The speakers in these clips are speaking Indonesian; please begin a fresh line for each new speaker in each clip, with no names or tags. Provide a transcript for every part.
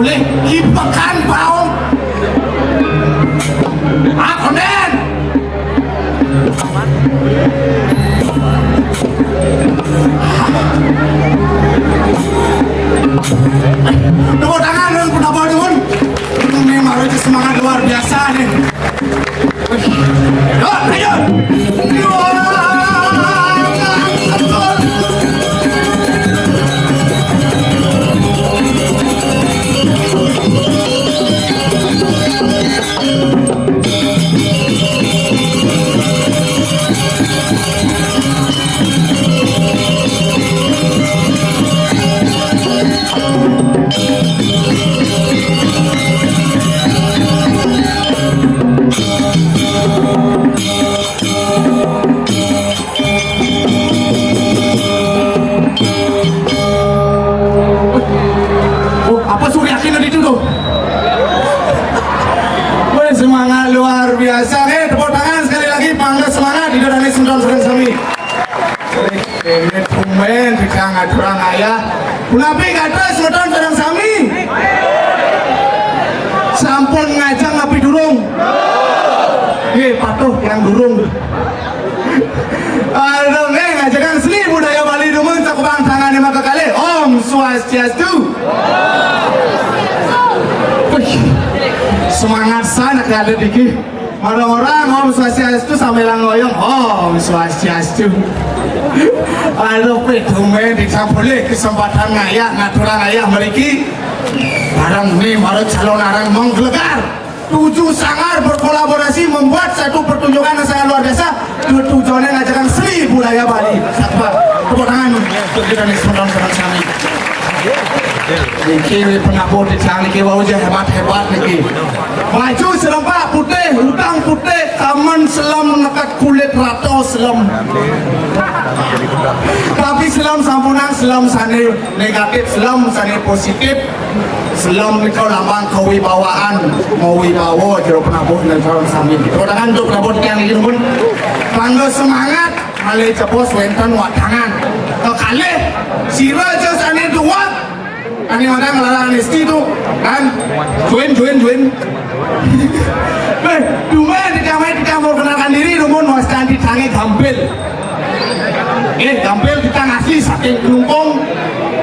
boleh ipakan baong konden tepuk tangan dong kenapa dong ini malah semangat luar biasa nih ayo semangat luar biasa. Tepuk tangan sekali lagi, bangga semangat di dalam Sundal Sami. Ini tumben kita ngaturang ayah. Kunapi kata Sundal Sami. Sampun ngajak ngapi durung. Patuh yang durung. Aduh, ngajakan seni budaya Bali dumun cakubang tangan lima kali. Om Swastiastu. Semangat sana kali dikit. Orang-orang Om Swastiastu sambil ngoyong Om Swastiastu. Aduh, pedumen dicampulih kesempatan ngaturan ayah meriki. Barang ini baru calon orang menggelegar. 7 sangar berkolaborasi membuat satu pertunjukan yang sangat luar biasa. Tujuannya ngajakan seni budaya Bali. Tepuk tangan untuk kita nih saudara-saudara kami. Niki penabur di tiang niki wajah hebat-hebat niki. Maju selempak putih, hutang putih, kaman selam menekat kulit rato selam. Tapi selam sampunang, selam sane negatif, selam sane positif. Selam nikau lambang kewibawaan, mau wibawa jero penabur dan calon sambil. Tepuk tangan untuk penabur di tiang niki pun. Bangga semangat, malih cepos wenten watangan. Kali sira jos ane duat. Ani orang ngelarang anesti itu kan join cuma kita mau kenalkan diri rumun waskan ditangi gampil gampil kita ngasih saking kelungkong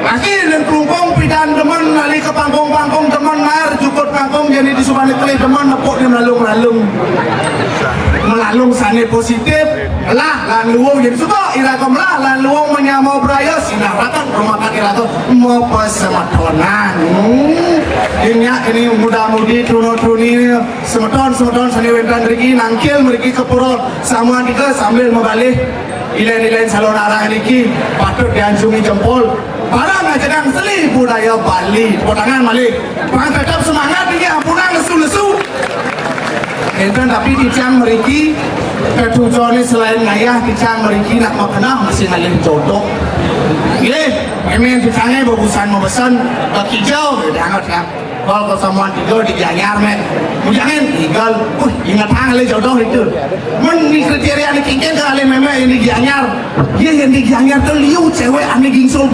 ngasih dan kelungkong pidan teman nali ke pangkong teman nar cukup pangkong jadi di subani kulit teman nepuk dia melalung sane positif lah lan luwung jadi suka irakom lah lan luwung menyamau beraya sinah ratan rumah kaki ratu mau pesematonan ini muda-mudi truno-truni semeton sani wentan meriki nangkil meriki kepurol samuan kita sambil membalik ilain salon arang niki patut dianjungi jempol barang ngajakan seni budaya Bali. Tepuk tangan Malik bang tetap semangat ini ampunan lesu-lesu itu tapi dicang meriki ketujuannya selain ngayah dicang meriki nak makanah masih ngalih jodoh ini dicangnya bagusan memesan hijau diangat ya kalau kesamuan tiga di Gianyar jangan tinggal ingat ngalih jodoh itu ini kriteria ini kingin kali memang ini Gianyar yang di Gianyar tuh liu cewek aneh gingsul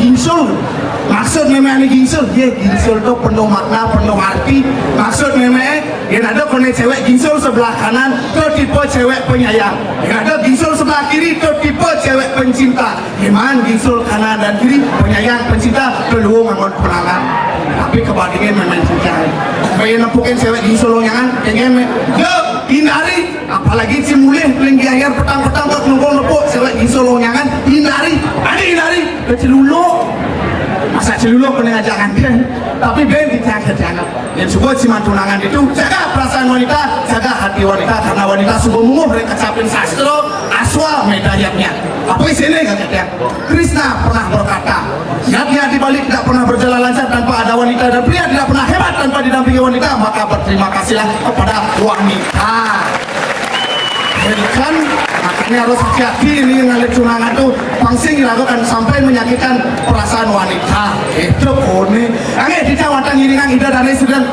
maksud memang aneh gingsul gingsul tuh penuh makna penuh arti maksud memang yang ada kone cewek gingsul sebelah kanan itu tipe cewek penyayang yang ada gingsul sebelah kiri itu tipe cewek pencinta gimana gingsul kanan dan kiri penyayang pencinta peluang ngangon penangan tapi kebandingin memang cinta bayi nempukin cewek gingsul lonyangan pengen hindari apalagi si mulih pelinggi air petang-petang ke nunggu cewek gingsul lonyangan hindari ke celuluk masa celuluk kena ngajakan tapi ben dijaga-jaga yang suka ciman tunangan itu jaga perasaan wanita jaga hati wanita karena wanita sungguh munguh mereka kecapin sastro aswa medayatnya apa isinya katanya Krishna pernah berkata niatnya dibalik tidak pernah berjalan lancar tanpa ada wanita dan pria tidak pernah hebat tanpa didampingi wanita maka berterima kasihlah kepada wanita kan makanya harus hati-hati ini ngalir tunangan tuh pangsing dilakukan sampai menyakitkan perasaan wanita itu kone angin dicawatan ngiringan ida dan sedang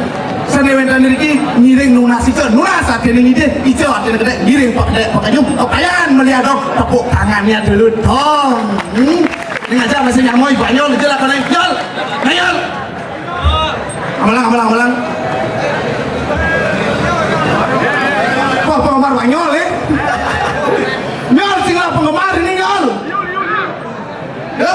senewen dan diri ngiring nunas itu nunas saat ini ide itu artinya gede ngiring pakai kayan melihat dong tepuk tangannya dulu dong ini aja masih nyamoy banyol jelas kan yol Amalang. Wah, penggemar Banyol ya. Nyol singlah penggemar ini nyol. Ya.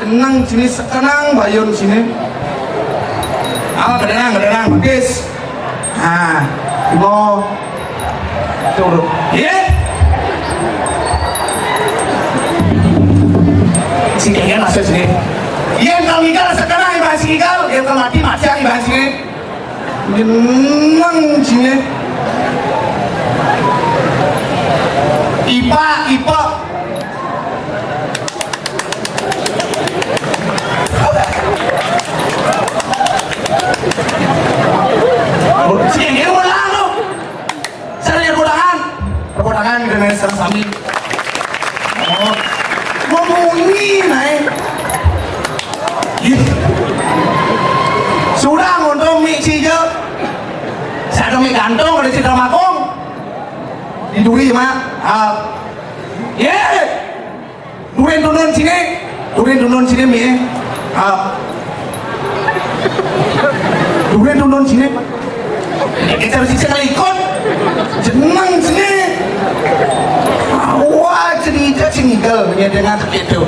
Tenang sini, tenang bayun sini. Kedenang, bagus. Nah, mau turun. Iya. Sini kan masuk sini. Iya, kalau ikan sekarang ibas ikan, yang kalau mati macam ibas sini. Tenang sini. Ipa. Sini dia ulang lo. Saya perkodangan dengan serang sami. Oh, ngomongin naik. Sudah ngontong mie cije. Saya mie gantung ada citra makong. Diduri mah. Durin turun sini mie. Durin turun sini. Kita harus sekali ikut. Jenang sini. Wah, cerita cinggal punya dengan begitu.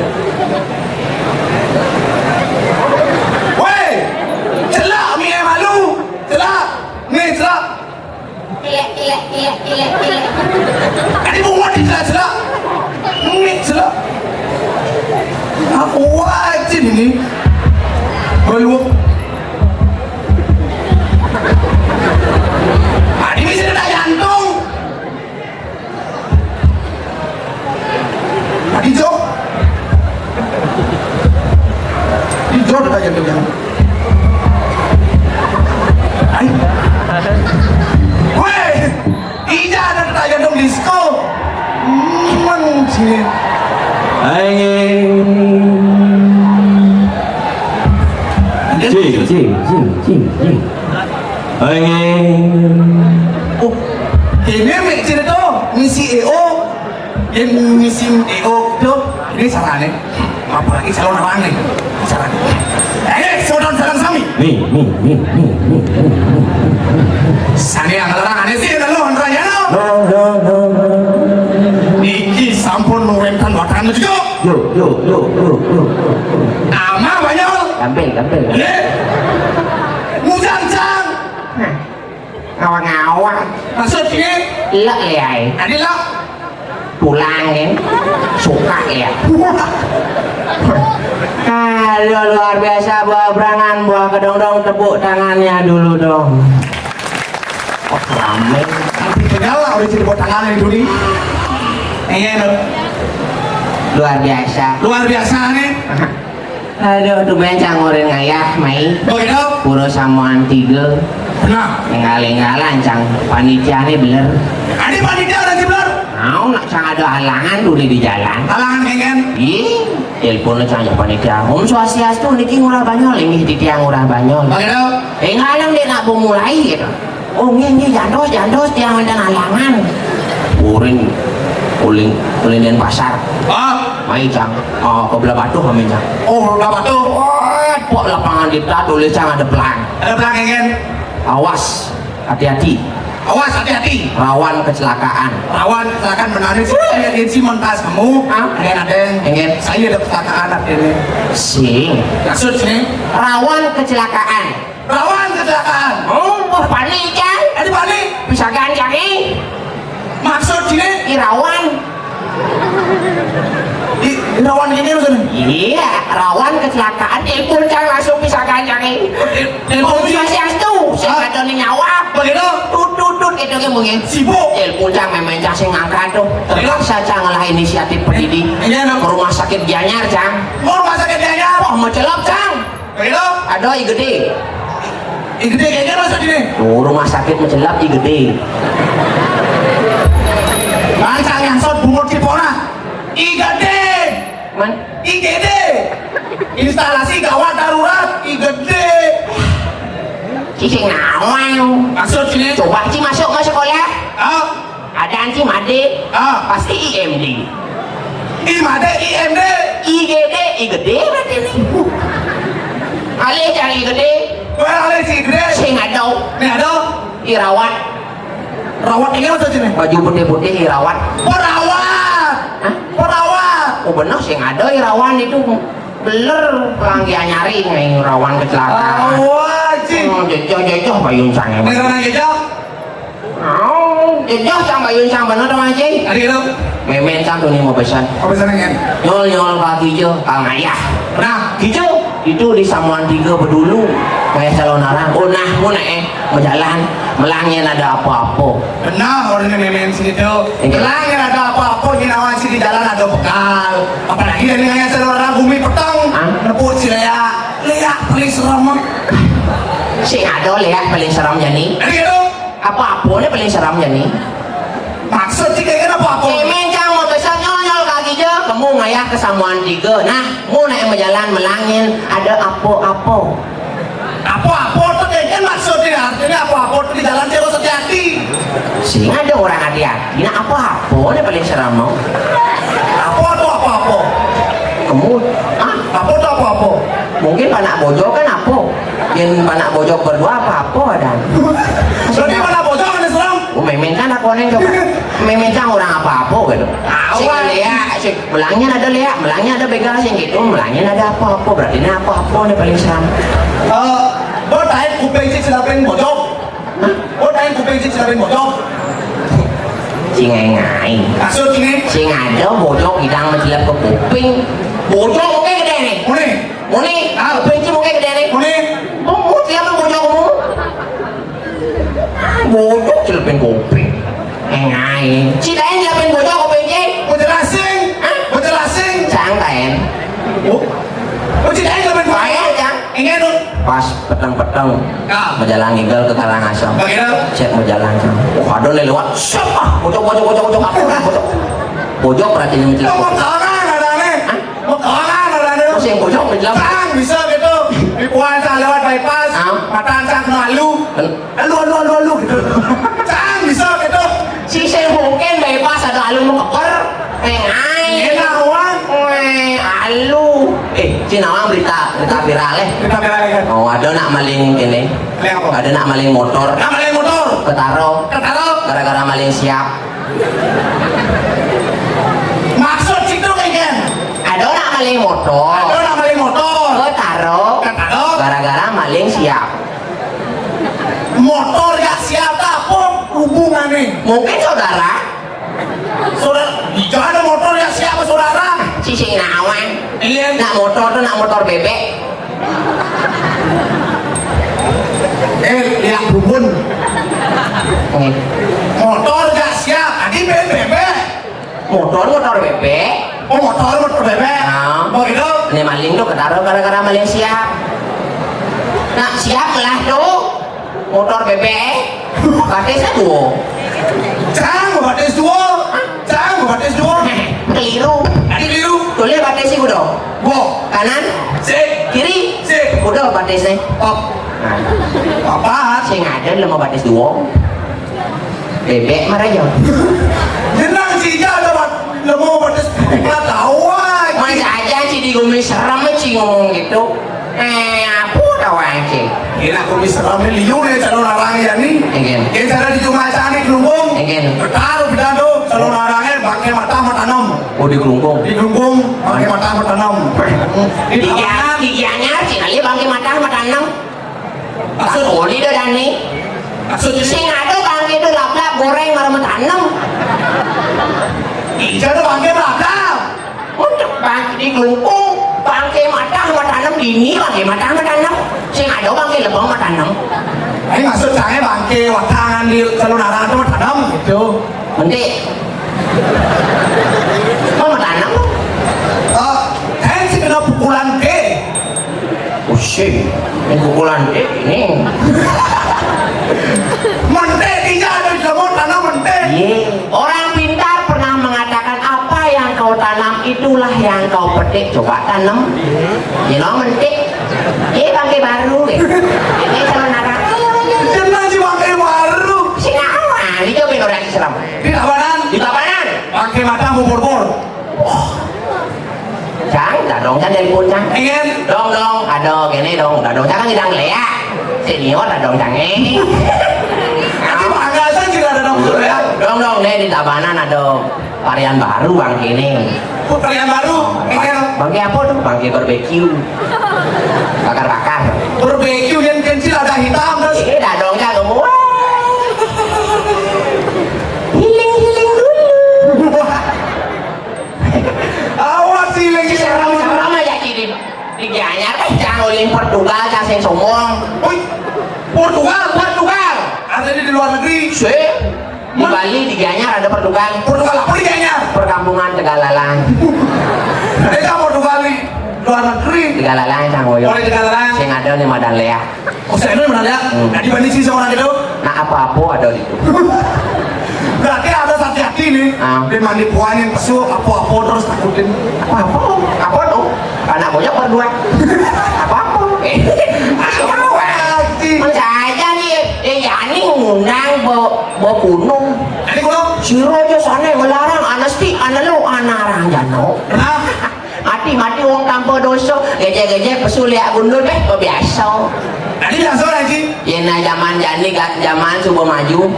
Woi, celak mie malu, celak. Nih celak. Iya. Kali bunga di celak. Nih celak. Aku wajib ini. Belum. Ini bisa sini. Oh, ini mixer itu misi EO, yang misi EO itu ini salah nih. Apalagi calon orang nih, salah. Saudara sami.
Nih.
Sani yang orang aneh sih, kalau orang ya no.
No.
Iki sampun nurenkan watan itu.
Yo.
Ama banyak.
Gampil.
Mujang.
Ngawang-ngawang
Maksudnya?
lek liai
Adi lo?
pulang kan suka ya. Aduh luar biasa, buah berangan, buah kedong-dong, tepuk tangannya dulu dong. Oh rame.
Nanti segala udah jadi buat tangan yang dulu.
Luar biasa
nih.
Aduh tuh bencang ngorin ngayah mai
Begitu?
puro samuan 3
Nah,
nggaling-ngalan cang panitia nih bener.
Adi panitia udah jeblar.
Mau nak cang ada halangan dulu di jalan.
Halangan kengen.
Ih, telepon cang panitia. Om Swastiastu niki ngurah Banyol, ini di tiang ngurah Banyol.
Begitu?
Ngalang dia nak memulai gitu. Oh ini jandos tiang dan halangan. Ulin dan pasar. Mai cang. Oh kebelah batu kami cang.
Oh, apa tuh?
Pok lapangan kita tulis cang ada pelang.
Ada pelang kengen.
Awas, hati-hati.
Awas, hati-hati.
Rawan kecelakaan.
Rawan kecelakaan menarik sih. Saya agensi montas kamu. Ada
Kengen.
Saya ada kecelakaan ada ini.
Sing.
Maksud sini?
Rawan kecelakaan.
Rawan kecelakaan.
Oh, panik kan?
Adi panik.
Bisa ganjang nih.
Maksud sini?
Rawan.
Rawan ini loh sini.
Iya, rawan kecelakaan. Telepon cang langsung bisa ganjang nih.
Telepon
Swastiastu, saya ada nih nyawa.
Begitu?
Tut itu kan mungkin.
Sibuk.
Telepon cang memang cang saya ngangkat tuh. Terpaksa cang lah inisiatif pendidik.
Iya dong.
Ke rumah sakit Gianyar cang.
Mau rumah sakit dia.
Wah mau celap cang.
Begitu?
Ada i gede.
Gede kayaknya maksud ini.
Oh, rumah sakit mencelap i gede.
Bancang yang sot bungut cipona. Gede.
Man,
Gede. Instalasi gawat darurat. Gede.
cicing nawang.
Maksud sini?
Coba Ci masuk ke sekolah. Ada Ci Made. Pasti IMD.
IMAD, IMD.
IGD, IGD berarti ini. Alih cang IGD.
Oleh si gede.
Sing ada.
Nih ada.
Irawat.
Rawat ini maksud sini?
Baju putih-putih irawat.
Perawat.
Hah?
Perawat.
Oh benar sing ada irawan itu. Beler pelanggian nyari nih rawan kecelakaan.
Wajib.
Jejah bayun sang
Ini orang jejak.
Jejah sang bayun sang bener dong aja.
Ada gitu.
Memen sang tuh nih mau pesan.
Apa senengin?
Nyol kaki jo kang ayah.
Nah,
Hijau itu di Samuan 3 Bedulu kayak calon arah. Oh nah, mau berjalan melangin ada apa-apa.
benar orang ini main situ.
Enggak.
Langit ada apa-apa, nyinawan sih di jalan ada bekal. Apalagi ini kayak saudara bumi petang. Nepuk si Lea paling serem.
Si ada lihat paling seramnya nih.
Ada gitu.
Apa-apa nih paling seramnya nih.
Maksud sih kayak apa-apa?
Mencang mau pesan nyol kaki jo, kamu ngayah ke Samuan 3. Nah, mau naik berjalan melangin ada apa-apa.
Apa-apa tuh kayak maksudnya artinya apa-apa tuh di jalan terus hati-hati.
Sing ada orang hati-hati. Nah, apa-apa nih paling seram mau.
Apa tuh apa-apa?
Kamu
Apa tuh apa-apa?
mungkin panak bojo kan apa? Yang panak bojo berdua apa-apa ada.
Berarti mana bocor kan serem?
Oh, memen kan aku neng coba. Memen kan orang apa-apa gitu. Sing Lea, sing melangnya ada Lea, melangnya ada begal sing gitu, melangnya ada apa-apa. Berarti ini apa-apa nih paling seram.
Bố đại kuping sih silapin bocor. Bố đại kuping sih silapin bocor.
Si ngai.
Maksud ini?
Si ada bojok hidang menjelap ke kuping. Bojok oke gede nih. Muni, kuping sih oke gede nih. Mau siapa bojok kamu? Bojok celapin kuping. Ngai. Si lain celapin bojok kuping sih.
Mau jelasin?
Santai.
Mau ceritain silapin bocor?
Bayar jang.
Ingin tuh?
Pas petang-petang berjalan ngigel ke Karangasem.
Bagaimana?
Cek berjalan. Oh, ada lewat. Siapa? Bojok. pojok berarti ini menjelaskan.
Mekangan ada nih. Mekangan ada nih.
Terus yang pojok menjelaskan.
Sang bisa gitu. Di puasa lewat bypass. Mataan sang lalu. Lalu gitu. Sang bisa gitu.
Si saya mungkin bypass ada alu mau keper. Ngai.
Nawang.
Alu. Si Nawang berita viral
Kita belajar.
Oh, ada nak maling ini.
Maling apa?
Ada nak maling motor.
Nama lain motor.
Ketaro. Gara-gara maling siap.
Maksud situ kan?
Ada nak maling motor.
Ada nama lain motor.
Ketaro. Gara-gara maling siap.
Motor gak siap apa hubungannya?
Mungkin saudara.
Saudara, jika ada motor yang siapa saudara?
Si Nawang.
Iya.
Nak motor tuh nak motor bebek.
Lihat bubun.
Nih.
Motor gak siap. Tadi bebek.
Motor bebek.
Oh motor bebek.
Nah.
Oh gitu.
Ini maling tuh ketaro gara-gara maling siap. Nak siap lah tuh. Motor bebek. Batisnya tuh.
Jangan batis dua. Jangan batis dua.
Keliru.
Tadi biru.
Tulis batisnya gue dong.
Go.
Kanan.
Sik.
Kiri.
Sik.
Udah batisnya.
Top.
Nah.
Apa?
Saya ngada lemah batis dua. Bebek marah aja.
Jenang sih ada bat. Lemo batis. Nggak tahu aja.
Masa aja sih di gumi serem sih ngomong gitu. Apa tahu aja.
Kira aku bisa ramai liu nih calon orangnya nih.
Ingin.
Kita cara di cuma cani kelungkung.
Ingin.
Taruh bidado calon orangnya pakai mata tanam.
Oh di kelungkung.
Di kelungkung pakai mata tanam. Di tabanan.
Gigianya sih kali bangke mata enam. Maksud oli dah dan nih.
Maksudnya sih.
Sing ada bangke itu lap-lap goreng marah enam.
Jadi pakai mata.
Untuk bangke di kelungkung. Bangke mata enam dini bangke mata enam. Sing ada bangke lebang mata enam.
Ini maksud saya bangke watangan di calon orang itu mata tanam gitu.
Nanti. Mau mata enam?
Sih kena pukulan D.
Usih, ini pukulan ini.
Mente tidak ada di dalam tanam mente.
Orang pintar pernah mengatakan apa yang kau tanam itulah yang kau petik. Coba tanam. Jangan mentik. Bangke baru. Ini calon narang.
Jenang sih bangke baru.
Singawan, ini coba orang seram.
Di tabanan.
Di tabanan.
Bangke mata bubur-bubur.
Jangan, dong jangan dari puncak.
Ingin.
Dong, ada gini dong, dong jangan tidak ngeliat. Senior, dong jangan.
Nanti banggasan tidak ada dong ya.
Dong, nih di tabanan ada varian baru bang ini.
Varian baru. Ingin.
Bangke apa tuh? Bangke barbeque. Bakar-bakar.
Barbeque yang kecil ada hitam terus.
Dong jangan semua. Healing dulu.
Awas sih lagi
Seram aja kiri. Diganya kan jangan oleh Portugal jangan sing sombong.
Woi, Portugal. Ada di luar negeri.
Di Bali diganya ada Portugal.
Portugal apa diganya?
Perkampungan Tegalalang.
Mereka Portugal di luar negeri.
Tegalalang Canggoyo.
Oleh Tegalalang.
Sing ada nih Madan Lea.
Oh, saya ini benar ya? Nah, dibanding sih sama orang itu.
Nah apa-apa ada di situ.
Berarti ada hati-hati nih. Di mandi puan yang pesu, apa-apa terus takutin.
Apa tuh? Anak bocah berdua. Apa-apa? Masa aja nih, Yani ngundang bawa gunung.
Ini gunung.
Siro aja sana ngelarang, anasti, analu, anarang jano.
Nah,
Mati wong tanpa dosa, gejek-gejek pesu liak gundul biasa.
tadi biasa lagi.
Yena zaman jani zaman subuh maju.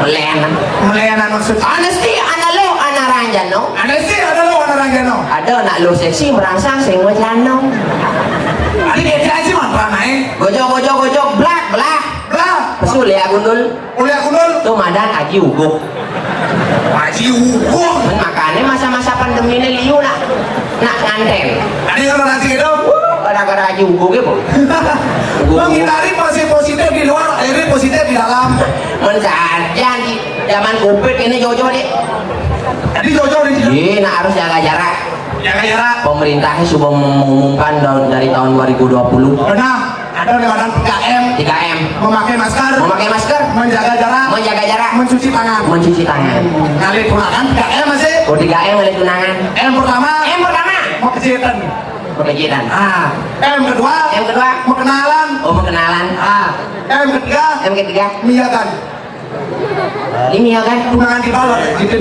Melayanan maksud.
Anasti, analu, anarang jano.
Ada sih, ada lo warna ranggano.
Ada nak lu seksi merangsang sing wajano.
Tadi dia aja mah naik.
Gojok, blak.
Lah,
Pesu liak gundul.
kuliah gunul.
Tuh madan aji uguk.
Haji hukum.
Makanya masa-masa pandemi ini liu nak nganten.
Tadi kalau nasi gitu.
Gara-gara aji uguk gitu.
Menghindari pasien positif di luar, akhirnya positif di dalam.
Mensaja di zaman covid ini jojo deh.
Tadi Jojo di sini.
Iya, nak harus jaga jarak.
Jaga jarak.
Pemerintahnya sudah mengumumkan dari tahun 2020.
Benar. dengan 3M,
3M.
memakai masker,
Memakai masker,
menjaga jarak, mencuci tangan.
mencuci tangan.
Kali tunangan 3M masih.
Oh 3M oleh tunangan.
M pertama,
M pertama,
kegiatan.
kekejian.
M kedua,
M kedua,
kenalan.
kenalan.
M ketiga,
M ketiga,
niatan.
ini ya kan?
Tunangan di bawah. Gitu.